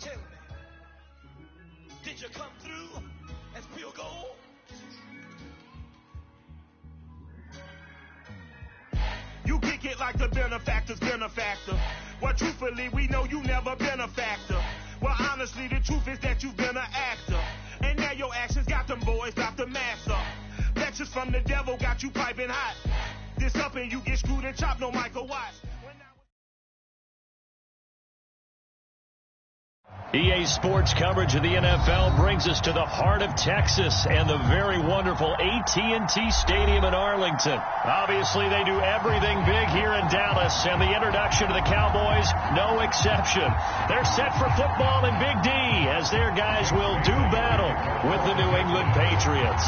tell me, did you come through as pure gold? You kick it like the benefactor's benefactor. Well, truthfully, we know you never been a factor. Well, honestly, the truth is that you've been an actor. And now your actions got them boys dropped the mask up. Lectures from the devil got you piping hot. This up and you get screwed and chopped, no Michael Watts. EA Sports coverage of the NFL brings us to the heart of Texas and the very wonderful AT&T Stadium in Arlington. Obviously, they do everything big here in Dallas, and the introduction to the Cowboys, no exception. They're set for football in Big D as their guys will do battle with the New England Patriots.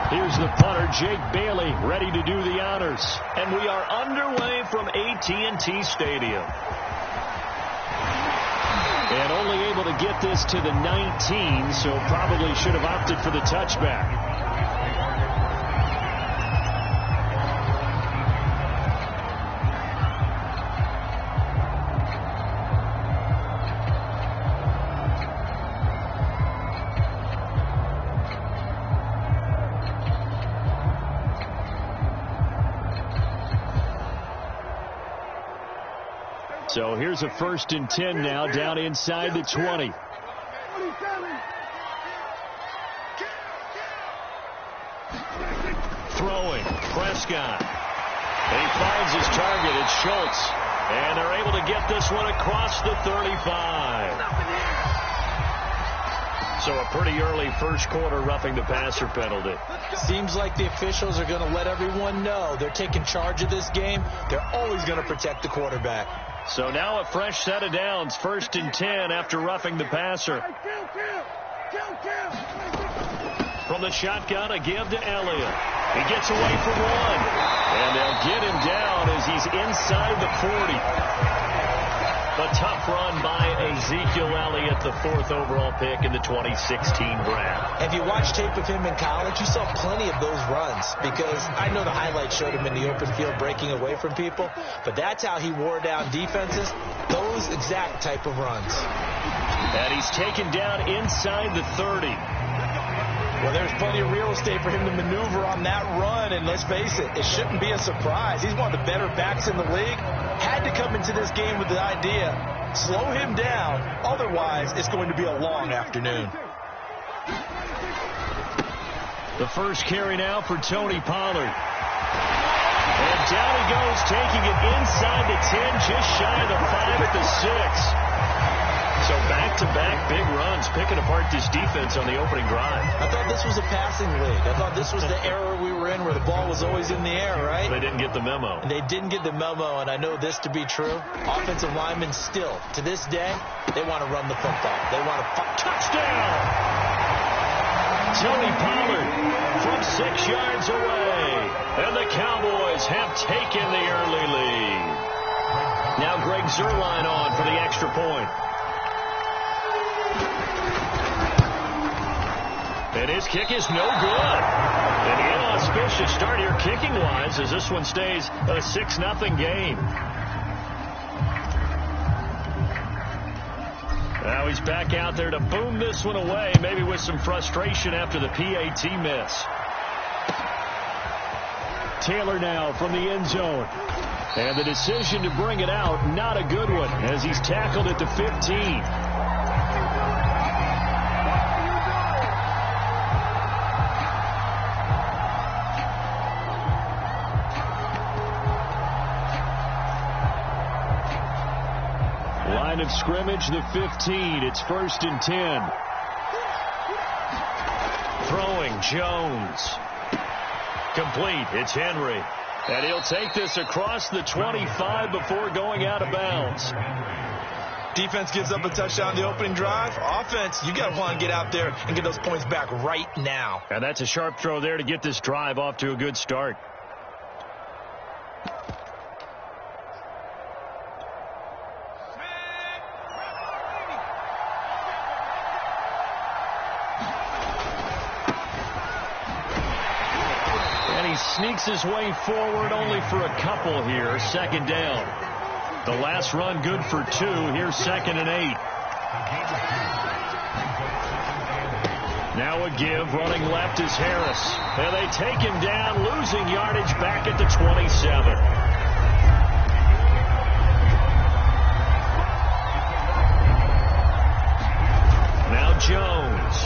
Here's the punter, Jake Bailey, ready to do the honors. And we are underway from AT&T Stadium. And only able to get this to the 19, so probably should have opted for the touchback. So here's a 1st and 10 now, down inside the 20. Throwing, Prescott. And he finds his target, it's Schultz. And they're able to get this one across the 35. So a pretty early first quarter roughing the passer penalty. Seems like the officials are going to let everyone know they're taking charge of this game. They're always going to protect the quarterback. So now a fresh set of downs, 1st and 10 after roughing the passer. From the shotgun, a give to Elliott. He gets away from one. And they'll get him down as he's inside the 40. A tough run by Ezekiel Elliott, the 4th overall pick in the 2016 draft. If you watched tape of him in college, you saw plenty of those runs, because I know the highlights showed him in the open field breaking away from people, but that's how he wore down defenses, those exact type of runs. And he's taken down inside the 30. Well, there's plenty of real estate for him to maneuver on that run, and let's face it, it shouldn't be a surprise. He's one of the better backs in the league. Had to come into this game with the idea, slow him down, otherwise it's going to be a long afternoon. The first carry now for Tony Pollard. And down he goes, taking it inside the 10, just shy of the 5 at the 6. So back-to-back big runs, picking apart this defense on the opening drive. I thought this was a passing league. I thought this was the era we were in where the ball was always in the air, right? They didn't get the memo. And they didn't get the memo, and I know this to be true. Offensive linemen still, to this day, they want to run the football. They want to touchdown! Tony Pollard from 6 yards away. And the Cowboys have taken the early lead. Now Greg Zuerlein on for the extra point. And his kick is no good. An inauspicious start here kicking-wise as this one stays a 6-0 game. Now he's back out there to boom this one away, maybe with some frustration after the PAT miss. Taylor now from the end zone. And the decision to bring it out, not a good one, as he's tackled at the 15. Line of scrimmage, the 15. It's 1st and 10. Throwing, Jones. Complete. It's Henry. And he'll take this across the 25 before going out of bounds. Defense gives up a touchdown the opening drive. Offense, you got to want to get out there and get those points back right now. And that's a sharp throw there to get this drive off to a good start. Sneaks his way forward only for a couple here. 2nd down. The last run good for 2. Here's 2nd and 8. Now a give, running left is Harris. And they take him down, losing yardage back at the 27. Now Jones.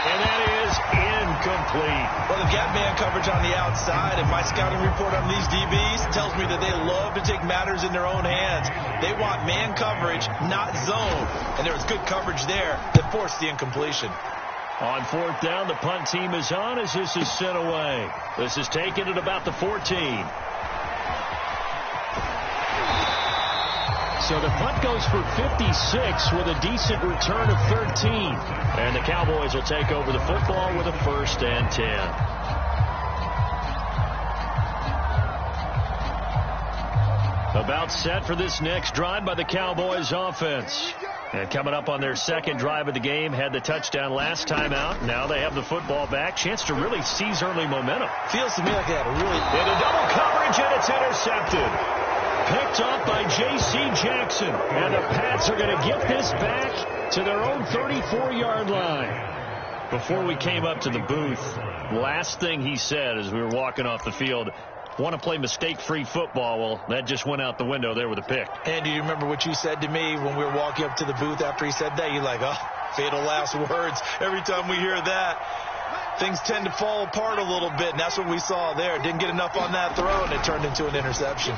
And that is incomplete. Well, they've got man coverage on the outside, and my scouting report on these DBs tells me that they love to take matters in their own hands. They want man coverage, not zone. And there was good coverage there that forced the incompletion. On 4th down, the punt team is on as this is sent away. This is taken at about the 14. So the punt goes for 56 with a decent return of 13. And the Cowboys will take over the football with a 1st and 10. About set for this next drive by the Cowboys offense. And coming up on their 2nd drive of the game, had the touchdown last time out. Now they have the football back. Chance to really seize early momentum. Feels to me like they had a really... Into double coverage, and it's intercepted. Picked off by J.C. Jackson. And the Pats are going to get this back to their own 34-yard line. Before we came up to the booth, last thing he said as we were walking off the field, want to play mistake-free football. Well, that just went out the window there with a pick. And do you remember what you said to me when we were walking up to the booth after he said that? You're like, oh, fatal last words. Every time we hear that, things tend to fall apart a little bit, and that's what we saw there. Didn't get enough on that throw, and it turned into an interception.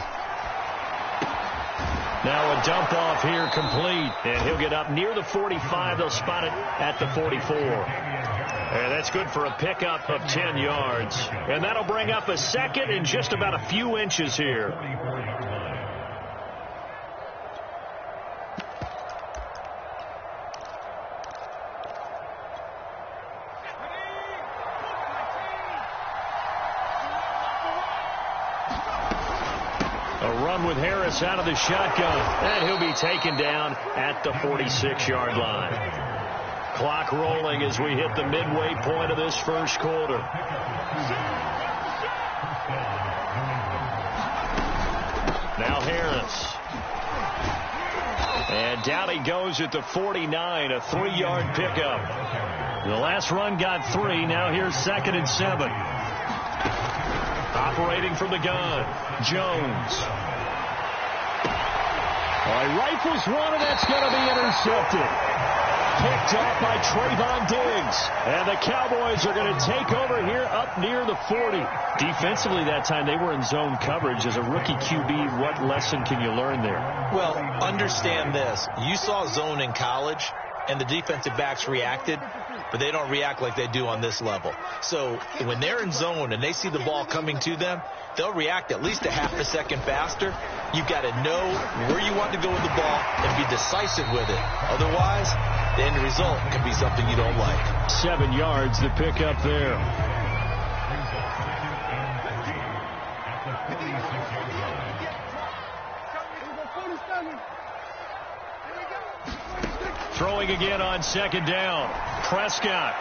Now a dump off here complete, and he'll get up near the 45. They'll spot it at the 44. And that's good for a pickup of 10 yards. And that'll bring up a 2nd and just about a few inches here. With Harris out of the shotgun, and he'll be taken down at the 46-yard line. Clock rolling as we hit the midway point of this 1st quarter. Now Harris. And down he goes at the 49, a 3-yard pickup. The last run got 3. Now here's 2nd and 7. Operating from the gun, Jones. Rifles one, and that's going to be intercepted. Picked off by Trayvon Diggs. And the Cowboys are going to take over here up near the 40. Defensively that time, they were in zone coverage. As a rookie QB, what lesson can you learn there? Well, understand this. You saw zone in college, and the defensive backs reacted, but they don't react like they do on this level. So when they're in zone and they see the ball coming to them, they'll react at least a half a second faster. You've got to know where you want to go with the ball and be decisive with it. Otherwise, the end result can be something you don't like. 7 yards to pick up there. Throwing again on 2nd down. Prescott.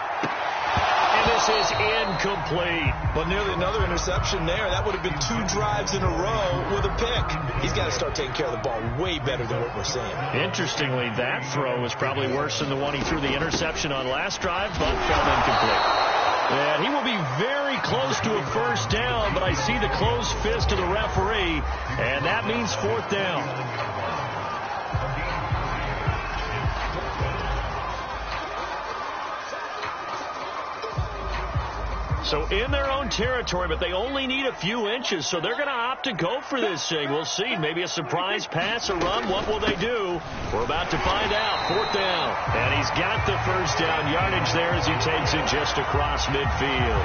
And this is incomplete. Well, nearly another interception there. That would have been 2 drives in a row with a pick. He's got to start taking care of the ball way better than what we're seeing. Interestingly, that throw was probably worse than the one he threw the interception on last drive, but fell incomplete. And he will be very close to a 1st down, but I see the closed fist of the referee, and that means 4th down. So in their own territory, but they only need a few inches, so they're going to opt to go for this thing. We'll see. Maybe a surprise pass, a run. What will they do? We're about to find out. 4th down. And he's got the 1st down yardage there as he takes it just across midfield.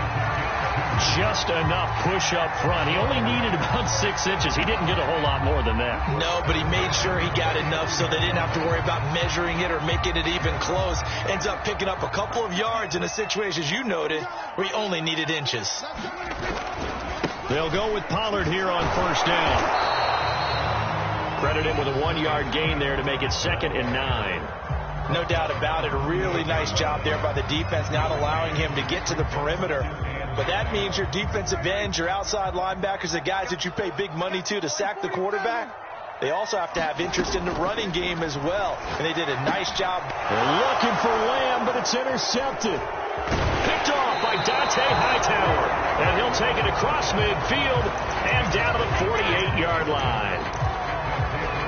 Just enough push up front. He only needed about 6 inches. He didn't get a whole lot more than that. No, but he made sure he got enough so they didn't have to worry about measuring it or making it even close. Ends up picking up a couple of yards in a situation, as you noted, where he only needed inches. They'll go with Pollard here on 1st down. Credit him with a 1-yard gain there to make it 2nd and 9. No doubt about it. A really nice job there by the defense, not allowing him to get to the perimeter. But that means your defensive ends, your outside linebackers, the guys that you pay big money to sack the quarterback, they also have to have interest in the running game as well. And they did a nice job. They're looking for Lamb, but it's intercepted. Picked off by Dante Hightower. And he'll take it across midfield and down to the 48-yard line.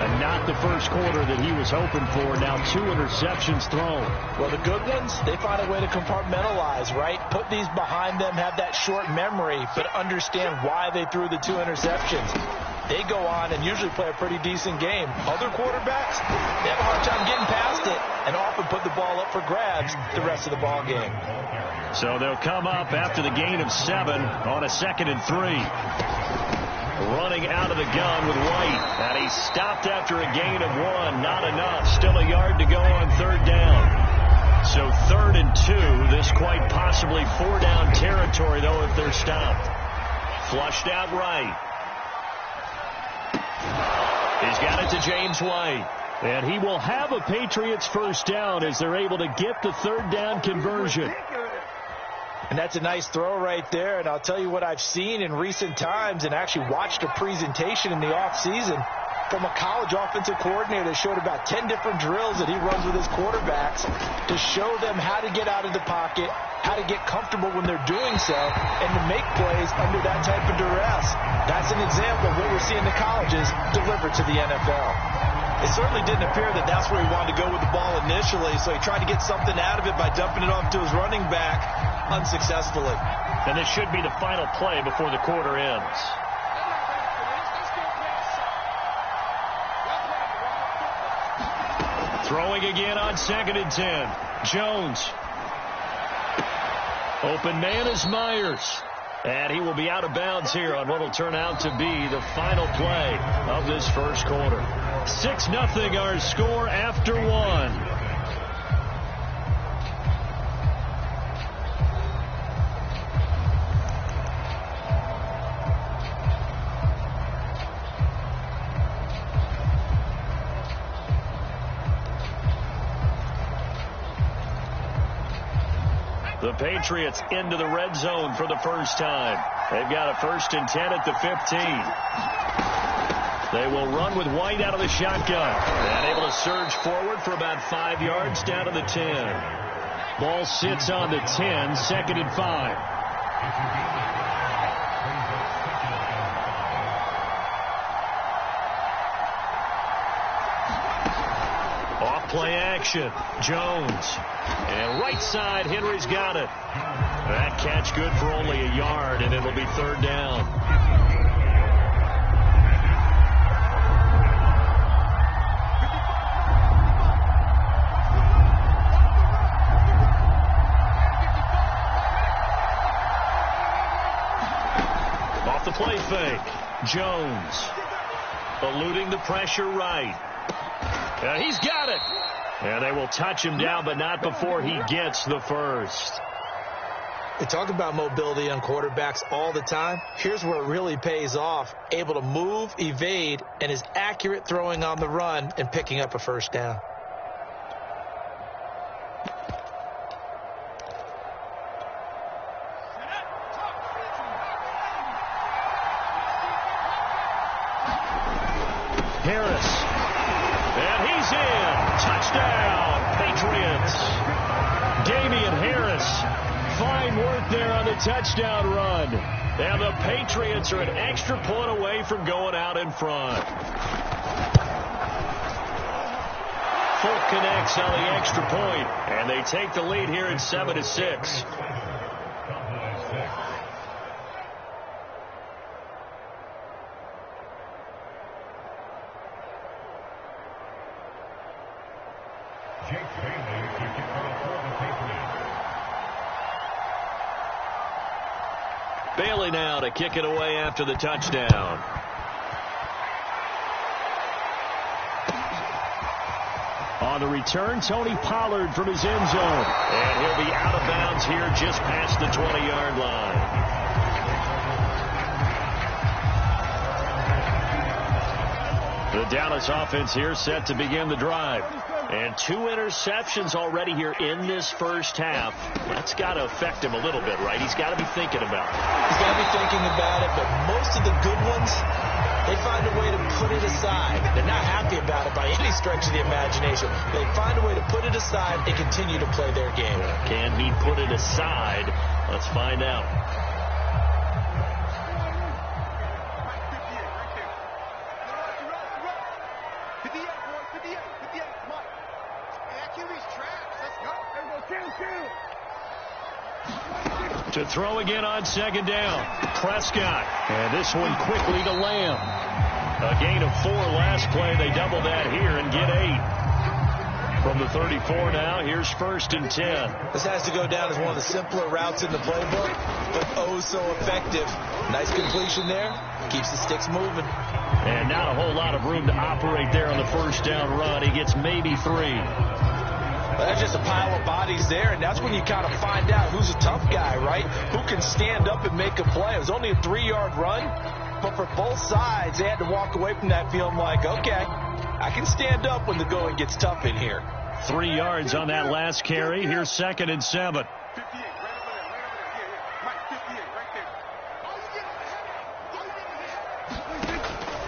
And not the first quarter that he was hoping for. Now 2 interceptions thrown. Well, the good ones, they find a way to compartmentalize, right? Put these behind them, have that short memory, but understand why they threw the 2 interceptions. They go on and usually play a pretty decent game. Other quarterbacks, they have a hard time getting past it and often put the ball up for grabs the rest of the ball game. So they'll come up after the gain of 7 on a 2nd and 3. Running out of the gun with White. And he's stopped after a gain of 1. Not enough. Still a yard to go on 3rd down. So 3rd and 2. This quite possibly 4-down territory, though, if they're stopped. Flushed out right. He's got it to James White. And he will have a Patriots first down as they're able to get the 3rd down conversion. And that's a nice throw right there. And I'll tell you what I've seen in recent times and actually watched a presentation in the offseason from a college offensive coordinator that showed about 10 different drills that he runs with his quarterbacks to show them how to get out of the pocket, how to get comfortable when they're doing so, and to make plays under that type of duress. That's an example of what we're seeing the colleges deliver to the NFL. It certainly didn't appear that that's where he wanted to go with the ball initially, so he tried to get something out of it by dumping it off to his running back unsuccessfully. And this should be the final play before the quarter ends. Throwing again on 2nd and 10. Jones. Open man is Myers. And he will be out of bounds here on what will turn out to be the final play of this first quarter. 6-0 our score after 1. The Patriots into the red zone for the first time. They've got a 1st and 10 at the 15. They will run with White out of the shotgun. And able to surge forward for about 5 yards down to the 10. Ball sits on the 10, 2nd and 5. Play action. Jones. And right side, Henry's got it. That catch good for only a yard, and it'll be 3rd down. Off the play fake. Jones. Eluding the pressure right. And he's got it. And they will touch him down, but not before he gets the first. They talk about mobility on quarterbacks all the time. Here's where it really pays off. Able to move, evade, and is accurate throwing on the run and picking up a first down. Harris. And he's in. Touchdown, Patriots. Damian Harris. Fine work there on the touchdown run. And the Patriots are an extra point away from going out in front. Folk connects on the extra point, and they take the lead here at 7-6. Bailey now to kick it away after the touchdown. On the return, Tony Pollard from his end zone. And he'll be out of bounds here just past the 20-yard line. The Dallas offense here set to begin the drive. And 2 interceptions already here in this first half. That's got to affect him a little bit, right? He's got to be thinking about it. He's got to be thinking about it, but most of the good ones they find a way to put it aside. They're not happy about it by any stretch of the imagination. They find a way to put it aside and continue to play their game. Can he put it aside? Let's find out. To throw again on second down. Prescott. And this one quickly to Lamb. A gain of 4 last play. They double that here and get 8. From the 34 now, here's 1st and 10. This has to go down as one of the simpler routes in the playbook, but oh so effective. Nice completion there. Keeps the sticks moving. And not a whole lot of room to operate there on the first down run. He gets maybe 3. Well, that's just a pile of bodies there, and that's when you kind of find out who's a tough guy, right? Who can stand up and make a play. It was only a 3-yard run, but for both sides, they had to walk away from that feeling like, okay, I can stand up when the going gets tough in here. 3 yards on that last carry. Here's 2nd and 7.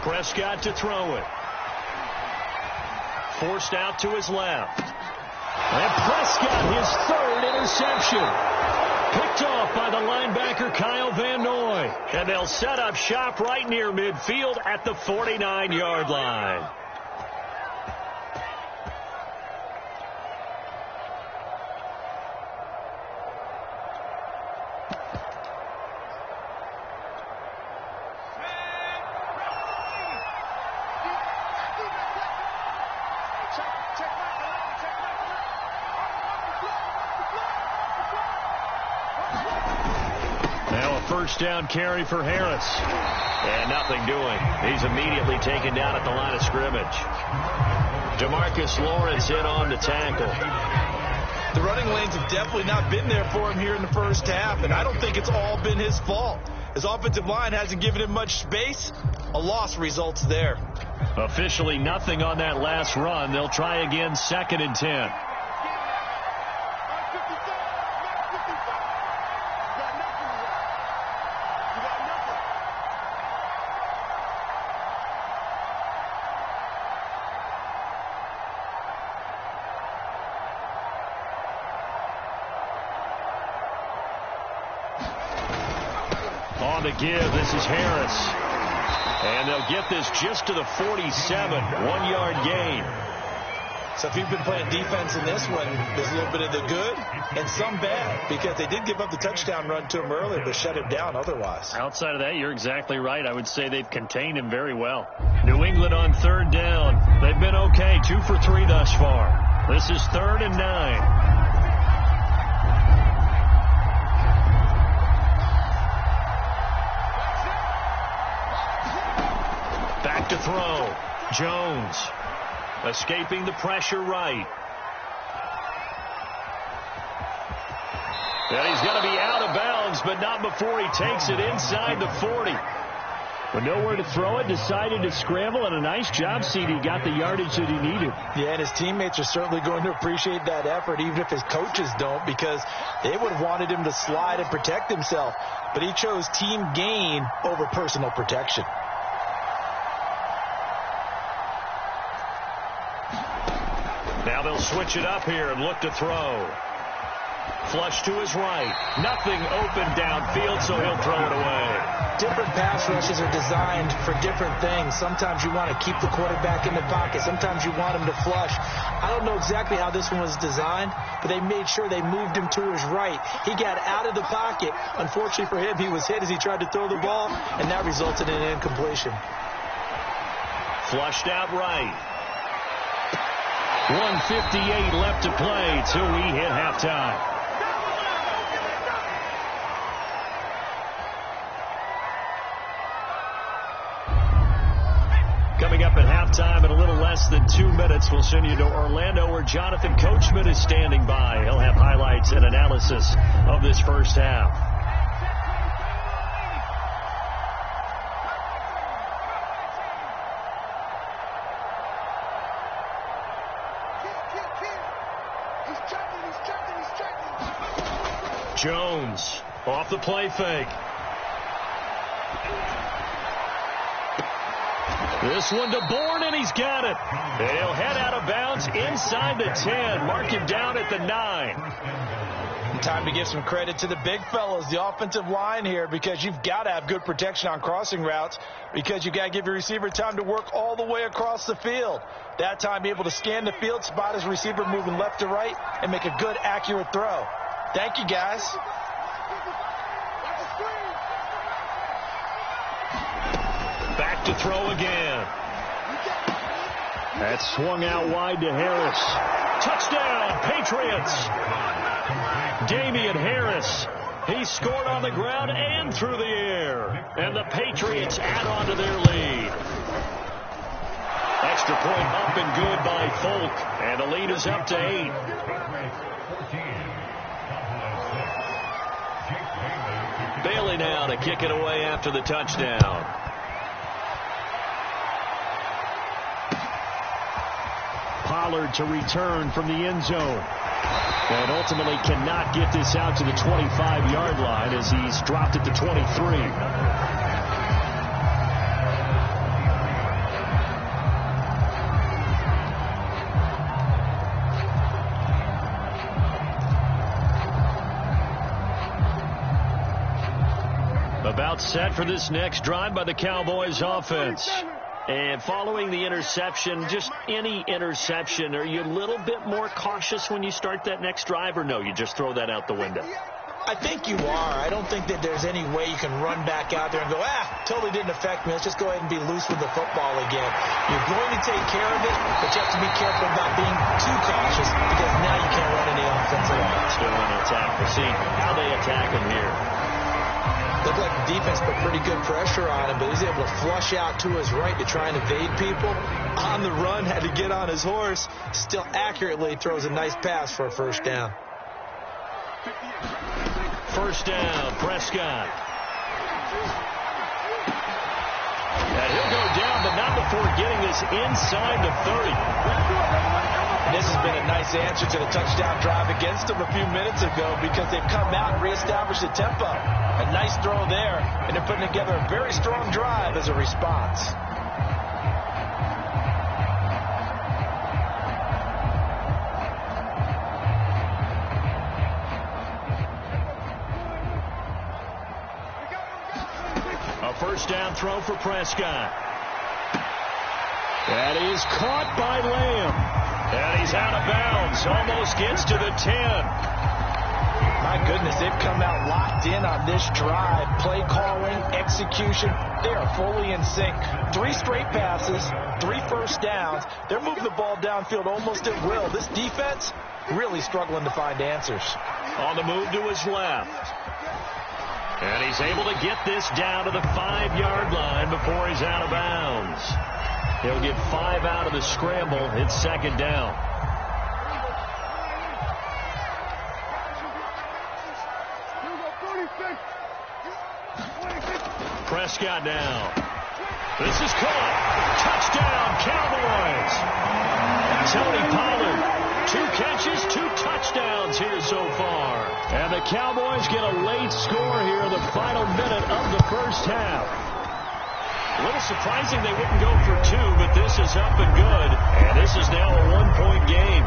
Prescott to throw it. Forced out to his left. And Prescott, his 3rd interception. Picked off by the linebacker Kyle Van Noy. And they'll set up shop right near midfield at the 49-yard line. First down carry for Harris. And nothing doing. He's immediately taken down at the line of scrimmage. Demarcus Lawrence in on the tackle. The running lanes have definitely not been there for him here in the first half, and I don't think it's all been his fault. His offensive line hasn't given him much space. A loss results there. Officially nothing on that last run. They'll try again, 2nd and 10. On the give, this is Harris. And they'll get this just to the 47, 1-yard gain. So if you've been playing defense in this one, there's a little bit of the good and some bad, because they did give up the touchdown run to him earlier, but shut him down otherwise. Outside of that, you're exactly right. I would say they've contained him very well. New England on 3rd down. They've been okay, 2 for 3 thus far. This is 3rd and 9. Back to throw. Jones escaping the pressure right. And he's going to be out of bounds, but not before he takes it inside the 40. But nowhere to throw it, decided to scramble, and a nice job, CD. Got the yardage that he needed. Yeah, and his teammates are certainly going to appreciate that effort, even if his coaches don't, because they would have wanted him to slide and protect himself. But he chose team gain over personal protection. Now they'll switch it up here and look to throw. Flush to his right. Nothing open downfield, so he'll throw it away. Different pass rushes are designed for different things. Sometimes you want to keep the quarterback in the pocket. Sometimes you want him to flush. I don't know exactly how this one was designed, but they made sure they moved him to his right. He got out of the pocket. Unfortunately for him, he was hit as he tried to throw the ball, and that resulted in an incompletion. Flushed out right. 1:58 left to play till we hit halftime. Coming up at halftime in a little less than 2 minutes, we'll send you to Orlando where Jonathan Coachman is standing by. He'll have highlights and analysis of this first half. Jones off the play fake. This one to Bourne, and he's got it. And he'll head out of bounds inside the 10. Mark him down at the 9. Time to give some credit to the big fellas, the offensive line here, because you've got to have good protection on crossing routes, because you've got to give your receiver time to work all the way across the field. That time, be able to scan the field, spot his receiver moving left to right, and make a good, accurate throw. Thank you, guys. Back to throw again. That swung out wide to Harris. Touchdown, Patriots. Damian Harris. He scored on the ground and through the air. And the Patriots add on to their lead. Extra point up and good by Folk. And the lead is up to 8. Bailey now to kick it away after the touchdown. Pollard to return from the end zone. And ultimately cannot get this out to the 25-yard line as he's dropped it to 23. About set for this next drive by the Cowboys offense. And following the interception, just any interception, are you a little bit more cautious when you start that next drive, or no, you just throw that out the window? I think you are. I don't think that there's any way you can run back out there and go, totally didn't affect me. Let's just go ahead and be loose with the football again. You're going to take care of it, but you have to be careful about being too cautious, because now you can't run any offensive line. Still on the attack. We'll see how they attack him here. Looked like the defense put pretty good pressure on him, but he's able to flush out to his right to try and evade people. On the run, had to get on his horse. Still accurately throws a nice pass for a first down. First down, Prescott. And he'll go down, but not before getting this inside the 30. This has been a nice answer to the touchdown drive against them a few minutes ago, because they've come out and reestablished the tempo. A nice throw there, and they're putting together a very strong drive as a response. A first down throw for Prescott. That is caught by Lamb. And he's out of bounds. Almost gets to the 10. My goodness, they've come out locked in on this drive. Play calling, execution, they are fully in sync. 3 straight passes, 3 first downs. They're moving the ball downfield almost at will. This defense really struggling to find answers. On the move to his left. And he's able to get this down to the 5-yard line before he's out of bounds. He'll get 5 out of the scramble. It's second down. Prescott now. This is caught. Touchdown, Cowboys. Tony Pollard, 2 catches, 2 touchdowns here so far. And the Cowboys get a late score here in the final minute of the first half. A little surprising they wouldn't go for 2, but this is up and good. And this is now a 1-point game.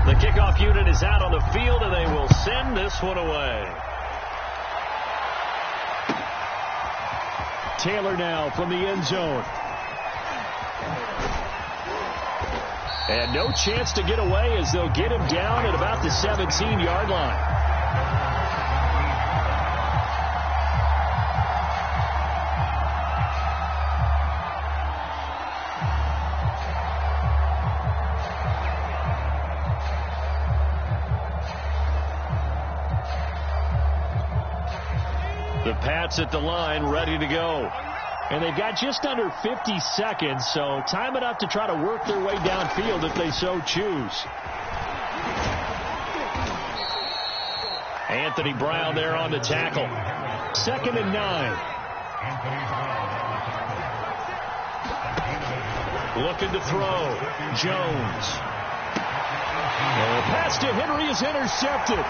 The kickoff unit is out on the field, and they will send this one away. Taylor now from the end zone. And no chance to get away as they'll get him down at about the 17-yard line. The Pats at the line, ready to go. And they've got just under 50 seconds, so time enough to try to work their way downfield if they so choose. Anthony Brown there on the tackle. 2nd and 9. Looking to throw. Jones. The pass to Henry is intercepted.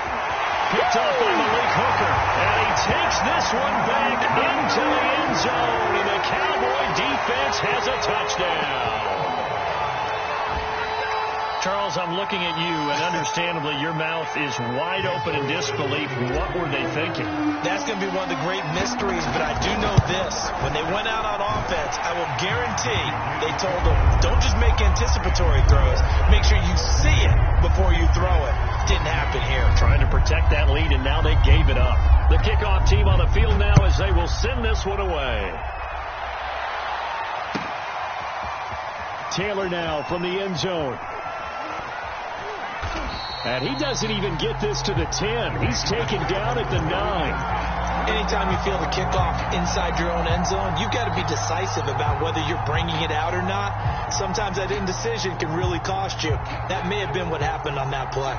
picked off by Malik Hooker. And he takes this one back into the end zone. And the Cowboy defense has a touchdown. Charles, I'm looking at you, and understandably, your mouth is wide open in disbelief. What were they thinking? That's going to be one of the great mysteries, but I do know this. When they went out on offense, I will guarantee they told them, don't just make anticipatory throws. Make sure you see it before you throw it. Didn't happen here. Trying to protect that lead, and now they gave it up. The kickoff team on the field now as they will send this one away. Taylor now from the end zone. And he doesn't even get this to the 10. He's taken down at the 9. Anytime you feel the kickoff inside your own end zone, you've got to be decisive about whether you're bringing it out or not. Sometimes that indecision can really cost you. That may have been what happened on that play.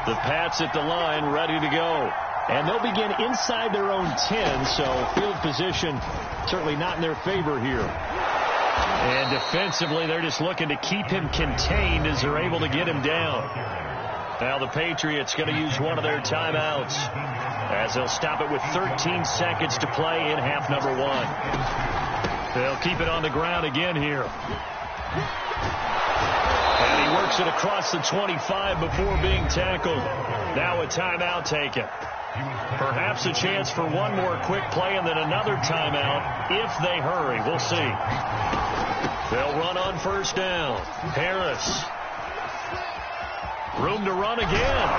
The Pats at the line, ready to go. And they'll begin inside their own 10, so field position certainly not in their favor here. And defensively, they're just looking to keep him contained as they're able to get him down. Now the Patriots going to use one of their timeouts as they'll stop it with 13 seconds to play in half number 1. They'll keep it on the ground again here. And he works it across the 25 before being tackled. Now a timeout taken. Perhaps a chance for one more quick play and then another timeout if they hurry. We'll see. They'll run on first down. Harris. Room to run again.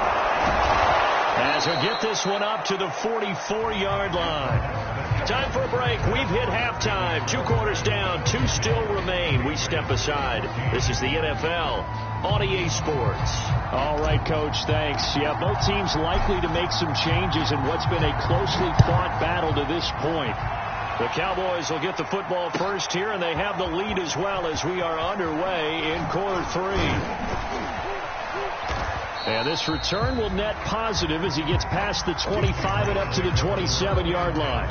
As we get this one up to the 44-yard line. Time for a break. We've hit halftime. 2 quarters down. 2 still remain. We step aside. This is the NFL on EA Sports. All right, Coach, thanks. Yeah, both teams likely to make some changes in what's been a closely fought battle to this point. The Cowboys will get the football first here, and they have the lead as well as we are underway in quarter 3. And this return will net positive as he gets past the 25 and up to the 27-yard line.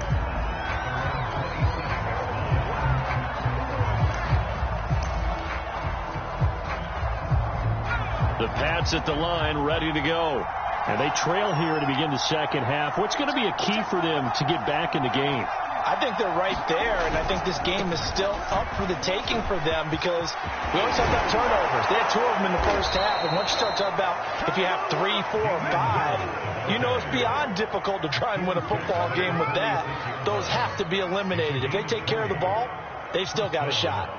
The Pats at the line, ready to go. And they trail here to begin the second half. What's going to be a key for them to get back in the game? I think they're right there, and I think this game is still up for the taking for them because we always talk about turnovers. They had 2 of them in the first half, and once you start talking about if you have 3, 4, 5, you know it's beyond difficult to try and win a football game with that. Those have to be eliminated. If they take care of the ball, they've still got a shot.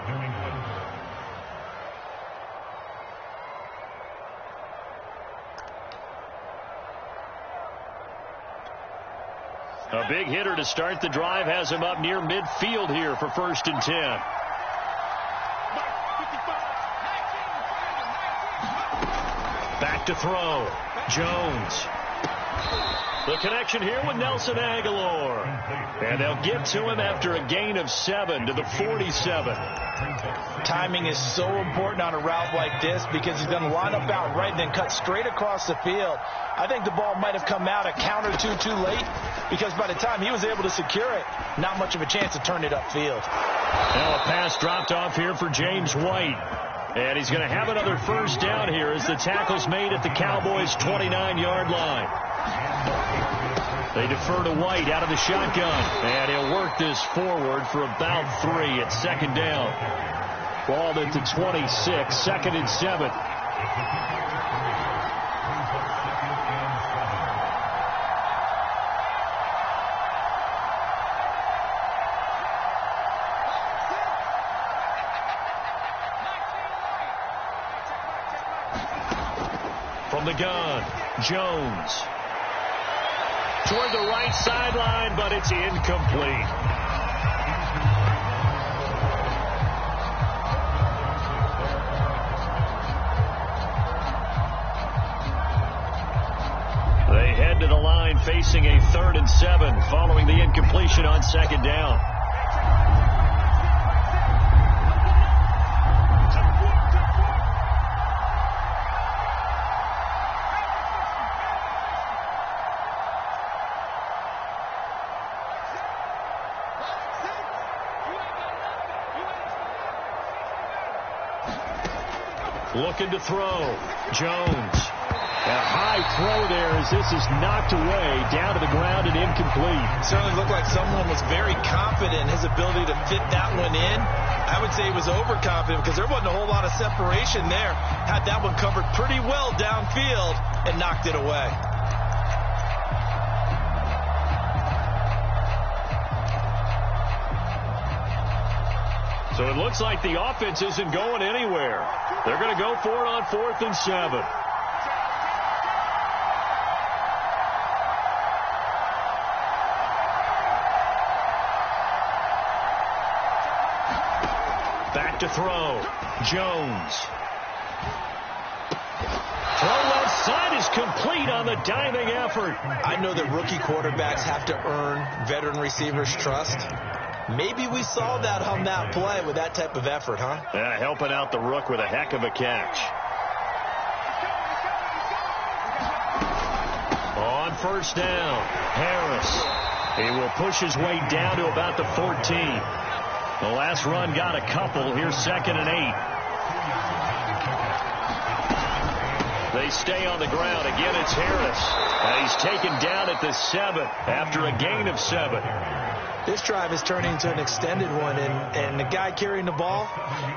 A big hitter to start the drive has him up near midfield here for 1st and 10. Back to throw. Jones. The connection here with Nelson Aguilar. And they'll get to him after a gain of 7 to the 47. Timing is so important on a route like this because he's going to line up out right and then cut straight across the field. I think the ball might have come out a count or two too late because by the time he was able to secure it, not much of a chance to turn it upfield. Now a pass dropped off here for James White. And he's going to have another first down here as the tackle's made at the Cowboys' 29-yard line. They defer to White out of the shotgun. And he'll work this forward for about 3 at 2nd down. Ball at the 26, 2nd and 7. From the gun, Jones. Toward the right sideline, but it's incomplete. They head to the line facing a 3rd and 7 following the incompletion on 2nd down. Looking to throw. Jones. A high throw there as this is knocked away, down to the ground and incomplete. Certainly looked like someone was very confident in his ability to fit that one in. I would say he was overconfident because there wasn't a whole lot of separation there. Had that one covered pretty well downfield and knocked it away. So it looks like the offense isn't going anywhere. They're going to go for it on 4th and 7. Back to throw. Jones. Throw left side is complete on the diving effort. I know that rookie quarterbacks have to earn veteran receivers' trust. Maybe we saw that on that play with that type of effort, huh? Yeah, helping out the rook with a heck of a catch. On 1st down, Harris. He will push his way down to about the 14. The last run got a couple. Here's 2nd and 8. They stay on the ground. Again, it's Harris. And he's taken down at the 7 after a gain of 7. This drive is turning into an extended one, and the guy carrying the ball,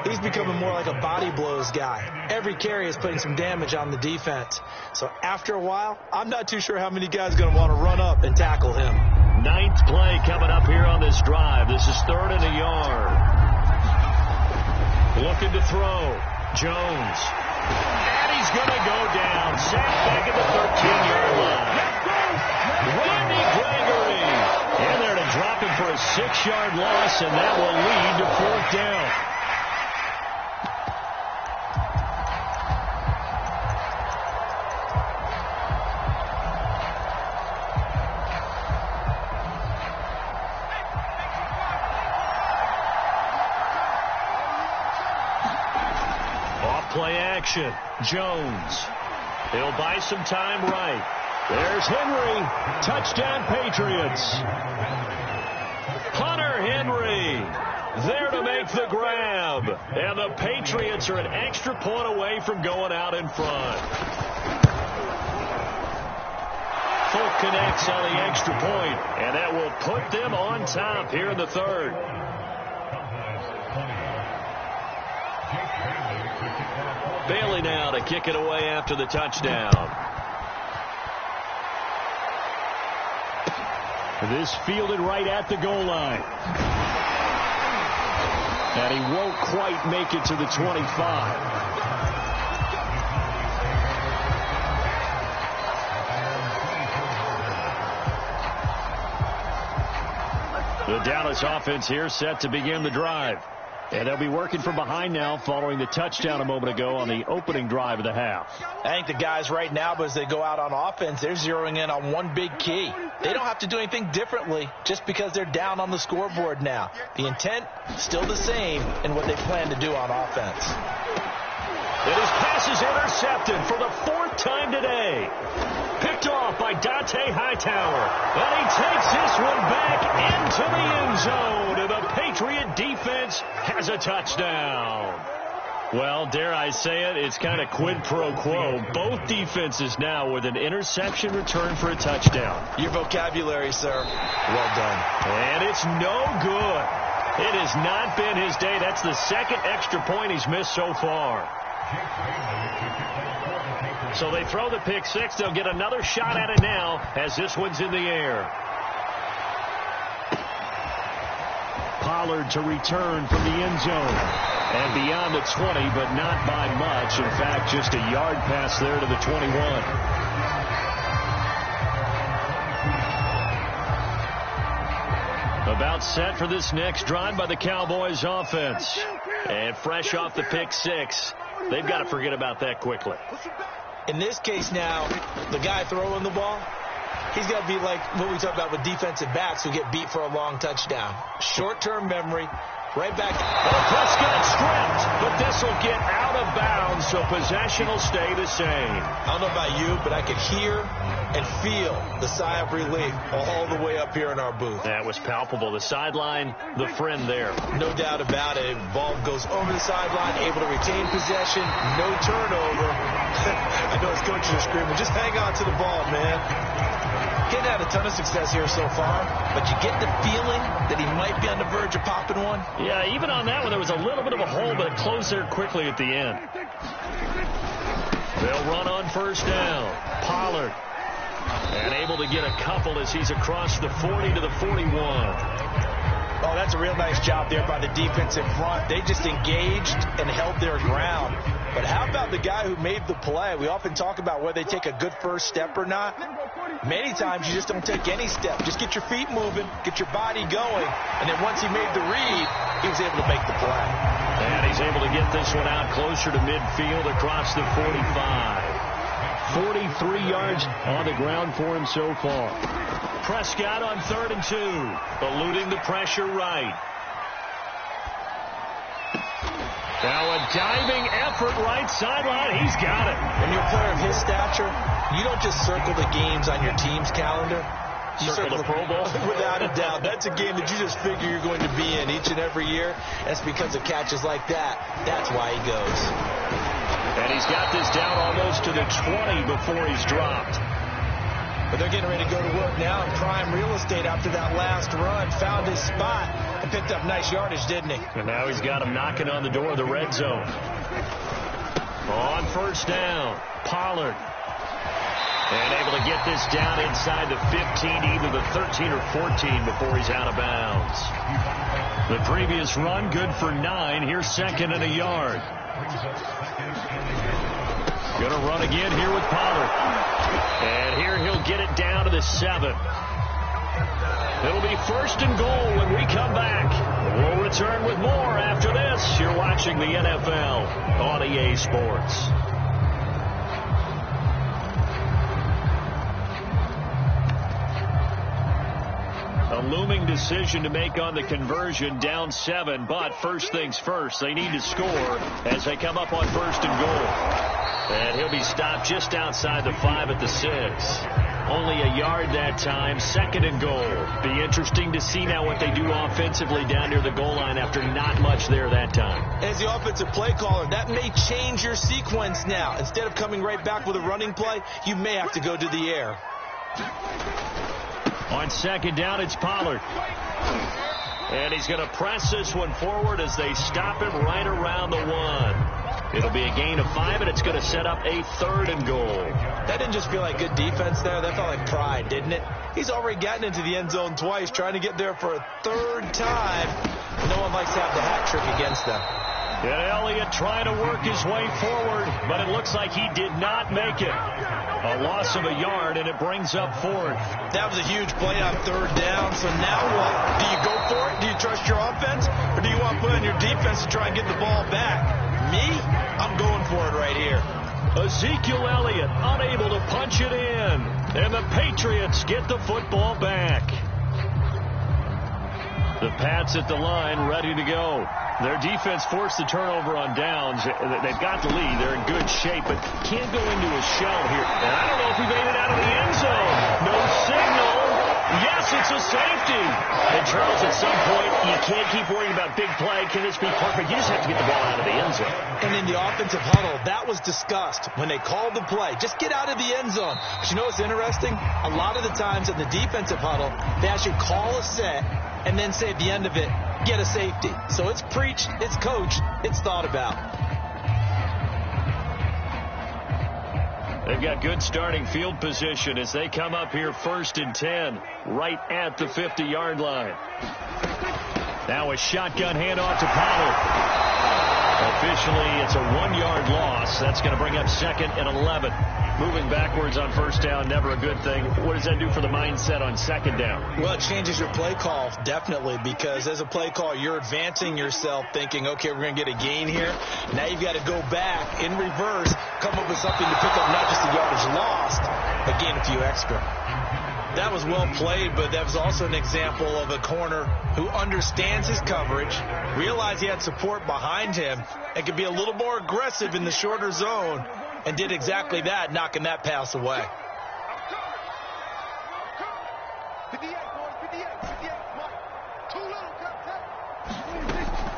he's becoming more like a body blows guy. Every carry is putting some damage on the defense. So after a while, I'm not too sure how many guys are going to want to run up and tackle him. 9th play coming up here on this drive. This is 3rd and a yard. Looking to throw. Jones. And he's going to go down. Sacked back at the 13-yard line. Randy Gregory in there to drop him for a 6-yard loss, and that will lead to 4th down. Off-play action. Jones. He'll buy some time right. There's Henry. Touchdown, Patriots. Hunter Henry there to make the grab. And the Patriots are an extra point away from going out in front. Folk connects on the extra point, and that will put them on top here in the 3rd. Bailey now to kick it away after the touchdown. This fielded right at the goal line. And he won't quite make it to the 25. The Dallas offense here set to begin the drive. And they'll be working from behind now following the touchdown a moment ago on the opening drive of the half. I think the guys right now, as they go out on offense, they're zeroing in on one big key. They don't have to do anything differently just because they're down on the scoreboard now. The intent, still the same in what they plan to do on offense. And his pass is intercepted for the 4th time today. Picked off by Dante Hightower. And he takes this one back into the end zone. And the Patriot defense has a touchdown. Well, dare I say it, it's kind of quid pro quo. Both defenses now with an interception return for a touchdown. Your vocabulary, sir. Well done. And it's no good. It has not been his day. That's the 2nd extra point he's missed so far. So they throw the pick 6. They'll get another shot at it now as this one's in the air. Pollard to return from the end zone. And beyond the 20, but not by much. In fact, just a yard pass there to the 21. About set for this next drive by the Cowboys offense. And fresh off the pick 6. They've got to forget about that quickly. In this case now, the guy throwing the ball, he's got to be like what we talk about with defensive backs who get beat for a long touchdown. Short-term memory. Right back. Oh, Prescott stripped, but this will get out of bounds, so possession will stay the same. I don't know about you, but I could hear and feel the sigh of relief all the way up here in our booth. That was palpable. The sideline, the friend there. No doubt about it. Ball goes over the sideline, able to retain possession, no turnover. I know his coaches are screaming, just hang on to the ball, man. Getting had a ton of success here so far, but you get the feeling that he might be on the verge of popping one. Yeah, even on that one, there was a little bit of a hole, but it closed there quickly at the end. They'll run on first down. Pollard. And able to get a couple as he's across the 40 to the 41. Oh, that's a real nice job there by the defense in front. They just engaged and held their ground. But how about the guy who made the play? We often talk about whether they take a good first step or not. Many times you just don't take any step. Just get your feet moving, get your body going, and then once he made the read, he was able to make the play. And he's able to get this one out closer to midfield across the 45. 43 yards on the ground for him so far. Prescott on 3rd and 2, eluding the pressure right. Now a diving effort right sideline. He's got it. When you're a player of his stature, you don't just circle the games on your team's calendar. You circle the Pro Bowl. Without a doubt. That's a game that you just figure you're going to be in each and every year. That's because of catches like that. That's why he goes. And he's got this down almost to the 20 before he's dropped. But they're getting ready to go to work now in prime real estate after that last run. Found his spot and picked up nice yardage, didn't he? And now he's got him knocking on the door of the red zone. On first down, Pollard. And able to get this down inside the 15, either the 13 or 14 before he's out of bounds. The previous run, good for 9. Here's 2nd and a yard. Going to run again here with Pollard. And here he'll get it down to the 7. It'll be 1st and goal when we come back. We'll return with more after this. You're watching the NFL on EA Sports. A looming decision to make on the conversion, down 7, but first things first, they need to score as they come up on 1st and goal. And he'll be stopped just outside the 5 at the 6. Only a yard that time, 2nd and goal. Be interesting to see now what they do offensively down near the goal line after not much there that time. As the offensive play caller, that may change your sequence now. Instead of coming right back with a running play, you may have to go to the air. On 2nd down, it's Pollard. And he's going to press this one forward as they stop him right around the 1. It'll be a gain of 5, and it's going to set up a 3rd and goal. That didn't just feel like good defense there. That felt like pride, didn't it? He's already gotten into the end zone twice, trying to get there for a 3rd time. No one likes to have the hat trick against them. And Elliott trying to work his way forward, but it looks like he did not make it. A loss of a yard, and it brings up 4th. That was a huge play on 3rd down. So now what? Do you go for it? Do you trust your offense? Or do you want to put on your defense to try and get the ball back? Me? I'm going for it right here. Ezekiel Elliott unable to punch it in. And the Patriots get the football back. The Pats at the line ready to go. Their defense forced the turnover on downs. They've got the lead. They're in good shape, but can't go into a shell here. And I don't know if he made it out of the end zone. No signal. Yes, it's a safety. And Charles, at some point, you can't keep worrying about big play. Can this be perfect? You just have to get the ball out of the end zone. And in the offensive huddle, that was discussed when they called the play. Just get out of the end zone. But you know what's interesting? A lot of the times in the defensive huddle, they actually call a set and then say at the end of it, get a safety. So it's preached, it's coached, it's thought about. They've got good starting field position as they come up here 1st and 10, right at the 50-yard line. Now a shotgun handoff to Pollard. Officially, it's a 1-yard loss. That's going to bring up 2nd and 11. Moving backwards on 1st down, never a good thing. What does that do for the mindset on 2nd down? Well, it changes your play call, definitely, because as a play call, you're advancing yourself thinking, okay, we're going to get a gain here. Now you've got to go back in reverse, come up with something to pick up not just the yardage lost, but gain a few extra. That was well played, but that was also an example of a corner who understands his coverage, realized he had support behind him, and could be a little more aggressive in the shorter zone, and did exactly that, knocking that pass away.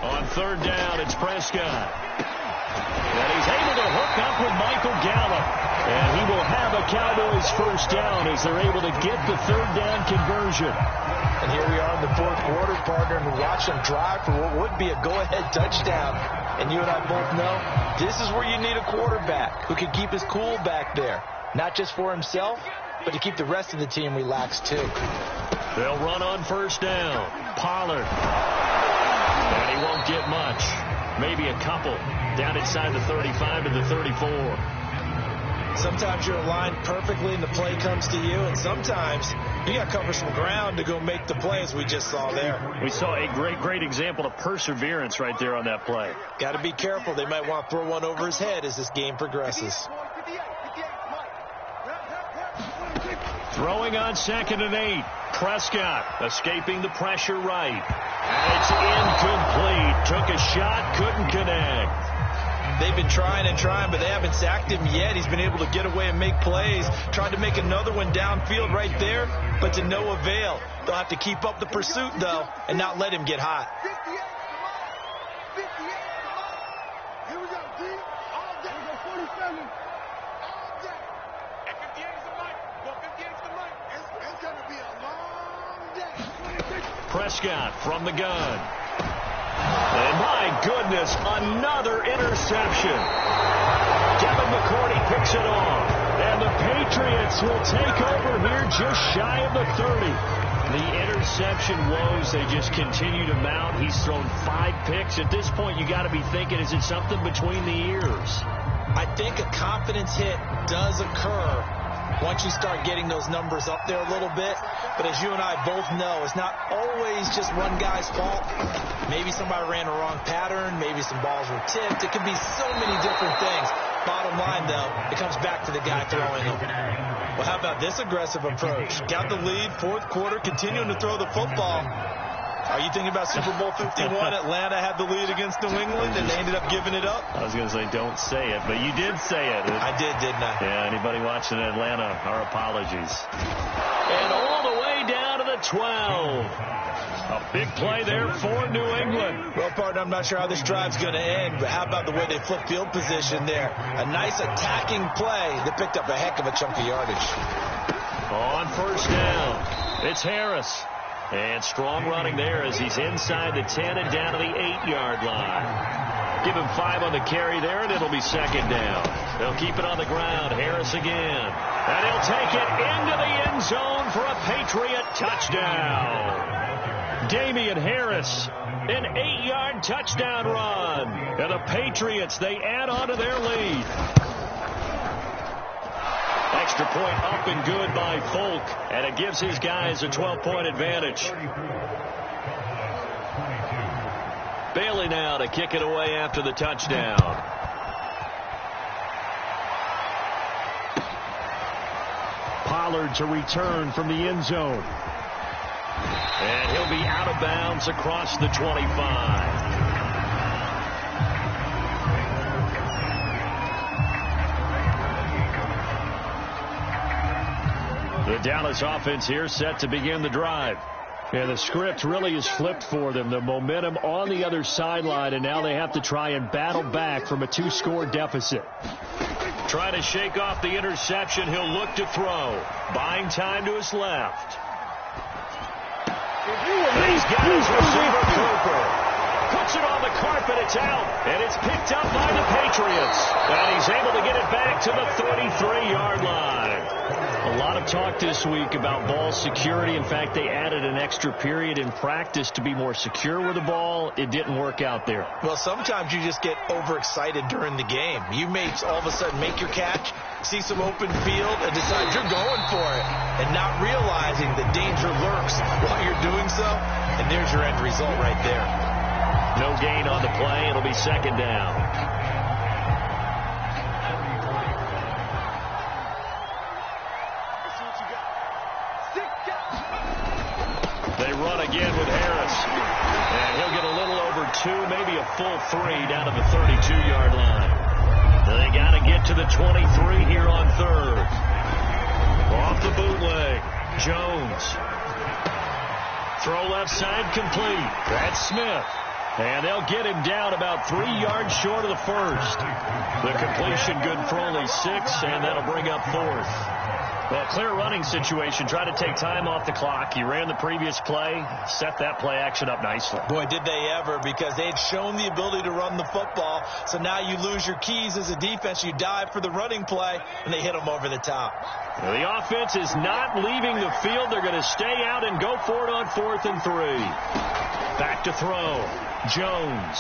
On third down, it's Prescott. And he's able to hook up with Michael Gallup. And he will have a Cowboys first down as they're able to get the third down conversion. And here we are in the fourth quarter, partner, and we watch them drive for what would be a go-ahead touchdown. And you and I both know this is where you need a quarterback who can keep his cool back there. Not just for himself, but to keep the rest of the team relaxed too. They'll run on first down. Pollard. And he won't get much. Maybe a couple. Down inside the 35 to the 34. Sometimes you're aligned perfectly and the play comes to you, and sometimes you got to cover some ground to go make the play, as we just saw there. We saw a great example of perseverance right there on that play. Got to be careful. They might want to throw one over his head as this game progresses. Throwing on 2nd and 8. Prescott escaping the pressure right. And it's incomplete. Took a shot, couldn't connect. They've been trying and trying, but they haven't sacked him yet. He's been able to get away and make plays. Tried to make another one downfield right there, but to no avail. They'll have to keep up the pursuit, though, and not let him get hot. Here we go, D. All day. We go 47. All day. And 58's the mic. Go 58's the mic. It's going to be a long day. Prescott from the gun. And my goodness, another interception. Devin McCourty picks it off. And the Patriots will take over here just shy of the 30. The interception woes, they just continue to mount. He's thrown 5 picks. At this point, you got to be thinking, is it something between the ears? I think a confidence hit does occur once you start getting those numbers up there a little bit. But as you and I both know, it's not always just one guy's fault. Maybe somebody ran a wrong pattern. Maybe some balls were tipped. It could be so many different things. Bottom line, though, it comes back to the guy throwing them. Well, how about this aggressive approach? Got the lead, fourth quarter, continuing to throw the football. Are you thinking about Super Bowl 51? Atlanta had the lead against New England, and they ended up giving it up? I was going to say, don't say it, but you did say it. I did, didn't I? Yeah, anybody watching Atlanta, our apologies. And all the way down to the 12. A big play there for New England. Well, partner, I'm not sure how this drive's going to end, but how about the way they flip field position there? A nice attacking play that picked up a heck of a chunk of yardage. On first down, it's Harris. And strong running there as he's inside the 10 and down to the 8-yard line. Give him 5 on the carry there, and it'll be second down. They'll keep it on the ground. Harris again. And he'll take it into the end zone for a Patriot touchdown. Damian Harris, an 8-yard touchdown run. And the Patriots, they add on to their lead. Extra point up and good by Folk, and it gives his guys a 12-point advantage. Bailey now to kick it away after the touchdown. Pollard to return from the end zone. And he'll be out of bounds across the 25. The Dallas offense here set to begin the drive. And the script really is flipped for them. The momentum on the other sideline, and now they have to try and battle back from a 2-score deficit. Trying to shake off the interception. He'll look to throw. Buying time to his left. He's got his receiver Cooper. Puts it on the carpet. It's out. And it's picked up by the Patriots. And he's able to get it back to the 33-yard line. A lot of talk this week about ball security. In fact, they added an extra period in practice to be more secure with the ball. It didn't work out there. Well, sometimes you just get overexcited during the game. You may all of a sudden make your catch, see some open field, and decide you're going for it, and not realizing the danger lurks while you're doing so. And there's your end result right there. No gain on the play. It'll be second down. 2, maybe a full 3 down to the 32-yard line. They got to get to the 23 here on 3rd. Off the bootleg, Jones. Throw left side complete. That's Smith. And they'll get him down about 3 yards short of the first. The completion good for only 6, and that'll bring up 4th. Well, clear running situation. Try to take time off the clock. He ran the previous play, set that play action up nicely. Boy, did they ever, because they had shown the ability to run the football. So now you lose your keys as a defense. You dive for the running play, and they hit them over the top. Well, the offense is not leaving the field. They're going to stay out and go for it on 4th and 3. Back to throw. Jones.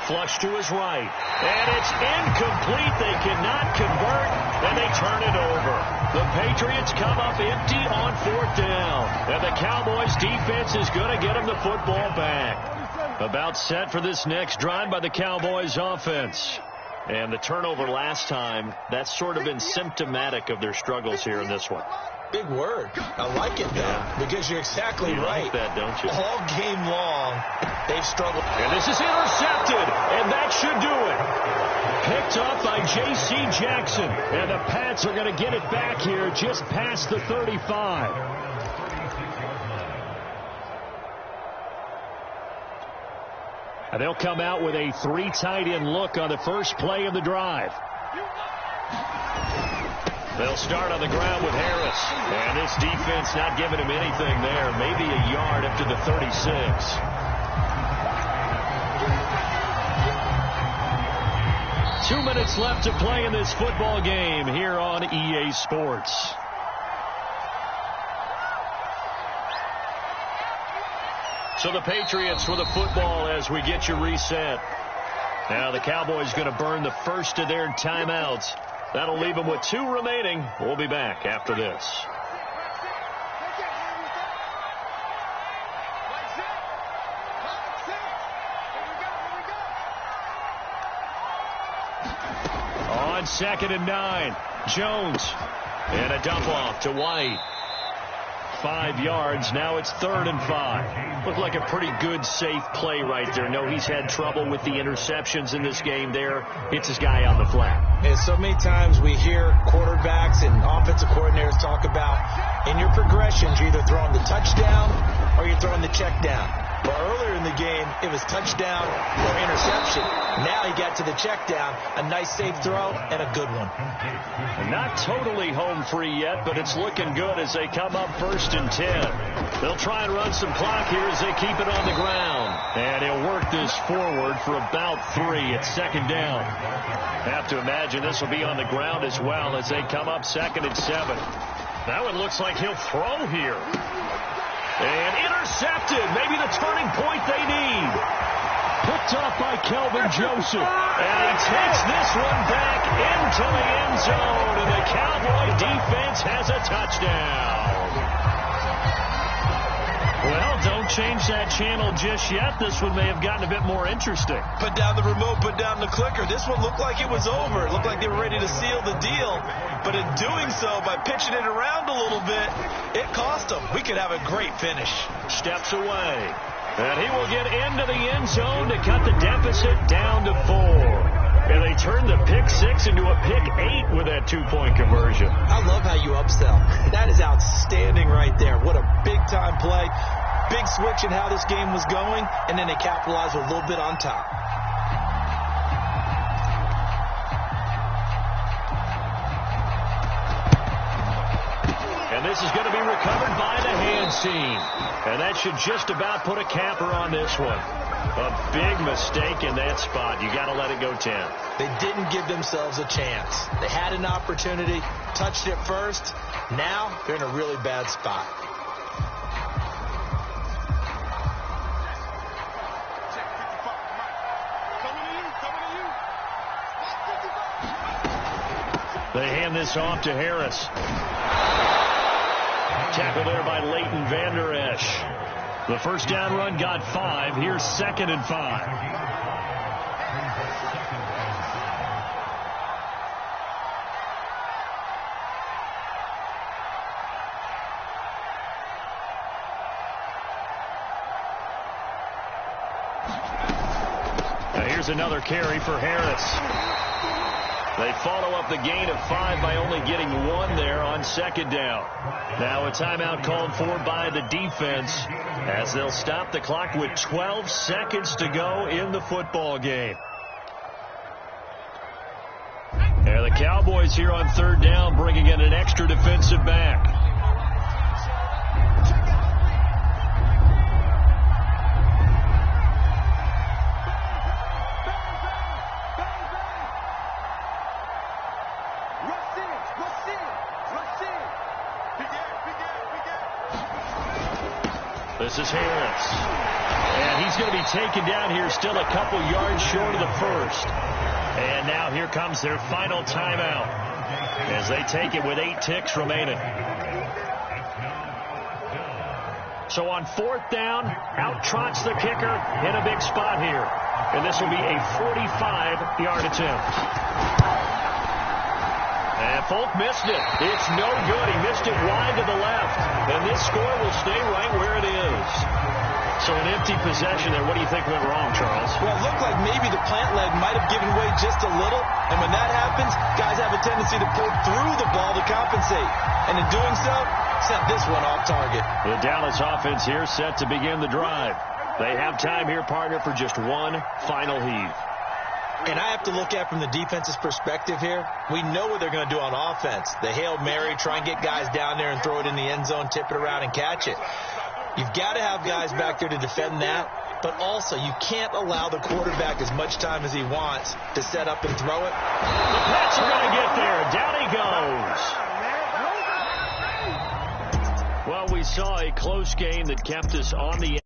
Flush to his right. And it's incomplete. They cannot convert, and they turn it over. The Patriots come up empty on 4th down. And the Cowboys defense is going to get them the football back. About set for this next drive by the Cowboys offense. And the turnover last time, that's sort of been symptomatic of their struggles here in this one. Big word. I like it, though, because you're exactly right. You like that, don't you? All game long, they've struggled. And this is intercepted, and that should do it. Picked up by J.C. Jackson, and the Pats are going to get it back here just past the 35. And they'll come out with a 3 tight end look on the first play of the drive. They'll start on the ground with Harris. And this defense not giving him anything there. Maybe a yard up to the 36. Two minutes left to play in this football game here on EA Sports. So the Patriots with the football as we get you reset. Now the Cowboys going to burn the first of their timeouts. That'll leave them with 2 remaining. We'll be back after this. On 2nd and 9, Jones. And a dump off to White. 5 yards. Now it's 3rd and 5. Looked like a pretty good, safe play right there. No, he's had trouble with the interceptions in this game there. Hits his guy on the flat. And so many times we hear quarterbacks and offensive coordinators talk about in your progressions, you're either throwing the touchdown or you're throwing the check down. But earlier in the game, it was touchdown or interception. Now he got to the check down. A nice safe throw and a good one. Not totally home free yet, but it's looking good as they come up 1st and 10. They'll try and run some clock here as they keep it on the ground. And he'll work this forward for about 3. It's 2nd down. Have to imagine this will be on the ground as well as they come up 2nd and 7. That one looks like he'll throw here. And intercepted. Maybe the turning point they need. Picked off by Kelvin Joseph. And he takes this one back into the end zone. And the Cowboy defense has a touchdown. Well, don't change that channel just yet. This one may have gotten a bit more interesting. Put down the remote, put down the clicker. This one looked like it was over. It looked like they were ready to seal the deal. But in doing so, by pitching it around a little bit, it cost them. We could have a great finish. Steps away. And he will get into the end zone to cut the deficit down to 4. And they turn the pick 6 into a pick 8 with that 2-point conversion. I love how you upsell. That is outstanding right there. What a big-time play. Big switch in how this game was going, and then they capitalized a little bit on top. And this is going to be recovered by the hands team. And that should just about put a capper on this one. A big mistake in that spot. You got to let it go 10. They didn't give themselves a chance. They had an opportunity, touched it first. Now they're in a really bad spot. They hand this off to Harris. Tackle there by Leighton Vander Esch. The first down run got 5. Here's 2nd and 5. Now here's another carry for Harris. They follow up the gain of 5 by only getting 1 there on second down. Now a timeout called for by the defense as they'll stop the clock with 12 seconds to go in the football game. And the Cowboys here on third down bringing in an extra defensive back. This is Harris. And he's going to be taken down here still a couple yards short of the first. And now here comes their final timeout as they take it with 8 ticks remaining. So on fourth down, out trots the kicker in a big spot here. And this will be a 45-yard attempt. And Folk missed it. It's no good. He missed it wide to the left. And this score will stay right where it is. So an empty possession there. What do you think went wrong, Charles? Well, it looked like maybe the plant leg might have given way just a little. And when that happens, guys have a tendency to pull through the ball to compensate. And in doing so, sent this one off target. The Dallas offense here set to begin the drive. They have time here, partner, for just one final heave. And I have to look at from the defense's perspective here. We know what they're going to do on offense. The Hail Mary, try and get guys down there and throw it in the end zone, tip it around and catch it. You've got to have guys back there to defend that, but also you can't allow the quarterback as much time as he wants to set up and throw it. The Pats are going to get there. Down he goes. Well, we saw a close game that kept us on the